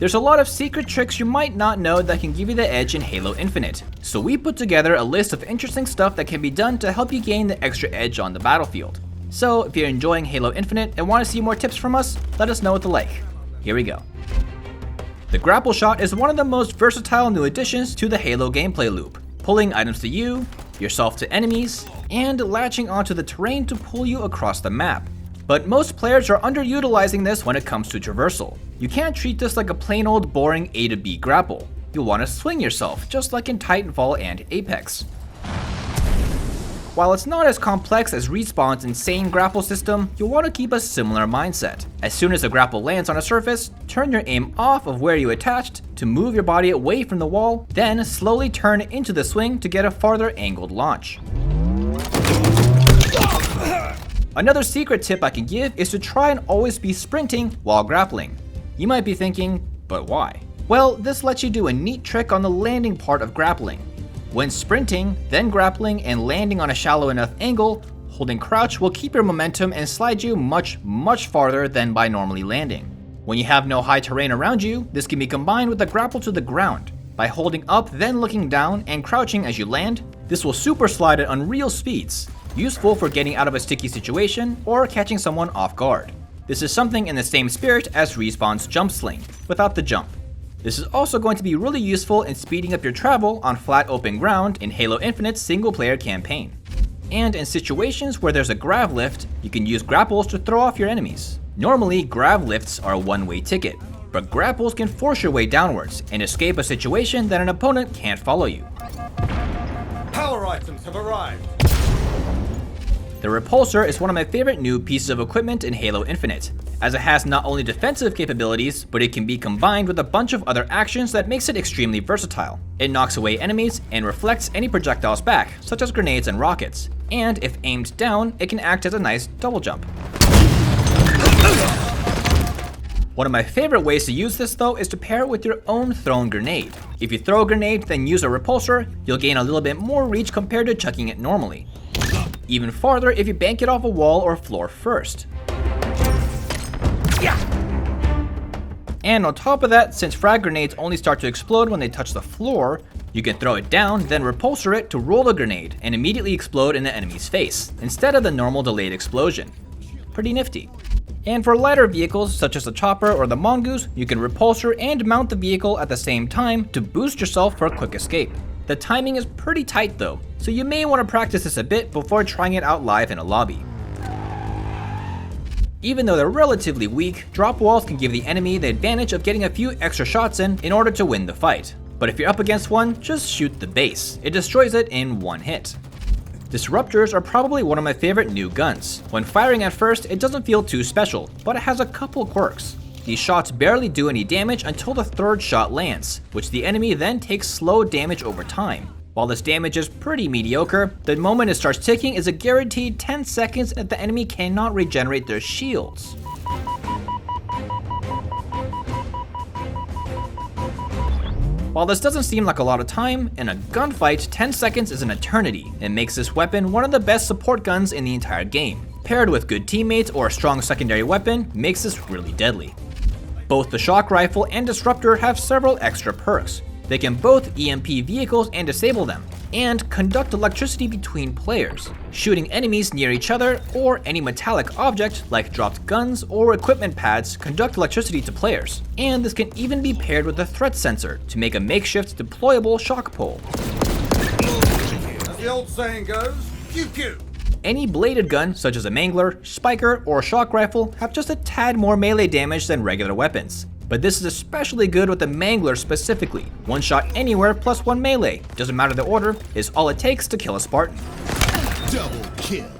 There's a lot of secret tricks you might not know that can give you the edge in Halo Infinite, so we put together a list of interesting stuff that can be done to help you gain the extra edge on the battlefield. So if you're enjoying Halo Infinite and want to see more tips from us, let us know with a like. Here we go. The Grappleshot is one of the most versatile new additions to the Halo gameplay loop, pulling items to you, yourself to enemies, and latching onto the terrain to pull you across the map. But most players are underutilizing this when it comes to traversal. You can't treat this like a plain old boring A to B grapple. You'll want to swing yourself, just like in Titanfall and Apex. While it's not as complex as Respawn's insane grapple system, you'll want to keep a similar mindset. As soon as a grapple lands on a surface, turn your aim off of where you attached to move your body away from the wall, then slowly turn into the swing to get a farther angled launch. Another secret tip I can give is to try and always be sprinting while grappling. You might be thinking, but why? Well, this lets you do a neat trick on the landing part of grappling. When sprinting, then grappling and landing on a shallow enough angle, holding crouch will keep your momentum and slide you much farther than by normally landing. When you have no high terrain around you, this can be combined with a grapple to the ground. By holding up then looking down and crouching as you land, this will super slide at unreal speeds, useful for getting out of a sticky situation or catching someone off guard. This is something in the same spirit as Respawn's jump sling, without the jump. This is also going to be really useful in speeding up your travel on flat open ground in Halo Infinite's single player campaign. And in situations where there's a grav lift, you can use grapples to throw off your enemies. Normally, grav lifts are a one-way ticket, but grapples can force your way downwards and escape a situation that an opponent can't follow you. Power items have arrived! The Repulsor is one of my favorite new pieces of equipment in Halo Infinite, as it has not only defensive capabilities, but it can be combined with a bunch of other actions that makes it extremely versatile. It knocks away enemies and reflects any projectiles back, such as grenades and rockets, and if aimed down, it can act as a nice double jump. One of my favorite ways to use this though is to pair it with your own thrown grenade. If you throw a grenade then use a repulsor, you'll gain a little bit more reach compared to chucking it normally. Even farther if you bank it off a wall or floor first. Yeah. And on top of that, since frag grenades only start to explode when they touch the floor, you can throw it down, then repulsor it to roll the grenade and immediately explode in the enemy's face, instead of the normal delayed explosion. Pretty nifty. And for lighter vehicles such as the chopper or the mongoose, you can repulsor and mount the vehicle at the same time to boost yourself for a quick escape. The timing is pretty tight though, so you may want to practice this a bit before trying it out live in a lobby. Even though they're relatively weak, drop walls can give the enemy the advantage of getting a few extra shots in order to win the fight. But if you're up against one, just shoot the base. It destroys it in one hit. Disruptors are probably one of my favorite new guns. When firing at first, it doesn't feel too special, but it has a couple quirks. These shots barely do any damage until the third shot lands, which the enemy then takes slow damage over time. While this damage is pretty mediocre, the moment it starts ticking is a guaranteed 10 seconds that the enemy cannot regenerate their shields. While this doesn't seem like a lot of time, in a gunfight 10 seconds is an eternity and makes this weapon one of the best support guns in the entire game. Paired with good teammates or a strong secondary weapon makes this really deadly. Both the shock rifle and disruptor have several extra perks. They can both EMP vehicles and disable them, and conduct electricity between players, shooting enemies near each other or any metallic object like dropped guns or equipment pads conduct electricity to players. And this can even be paired with a threat sensor to make a makeshift deployable shock pole. As the old saying goes, pew pew! Any bladed gun, such as a mangler, spiker, or shock rifle, have just a tad more melee damage than regular weapons. But this is especially good with the mangler specifically. One shot anywhere plus one melee, doesn't matter the order, is all it takes to kill a Spartan. Double kill.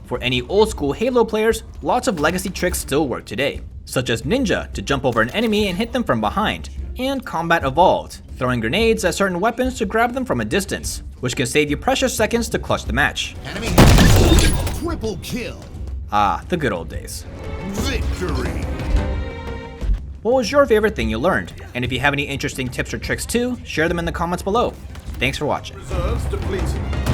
For any old school Halo players, lots of legacy tricks still work today, such as Ninja to jump over an enemy and hit them from behind, and Combat Evolved, throwing grenades at certain weapons to grab them from a distance, which can save you precious seconds to clutch the match. Enemy triple kill. Ah, the good old days. Victory. What was your favorite thing you learned? And if you have any interesting tips or tricks too, share them in the comments below. Thanks for watching. Reserves depleted.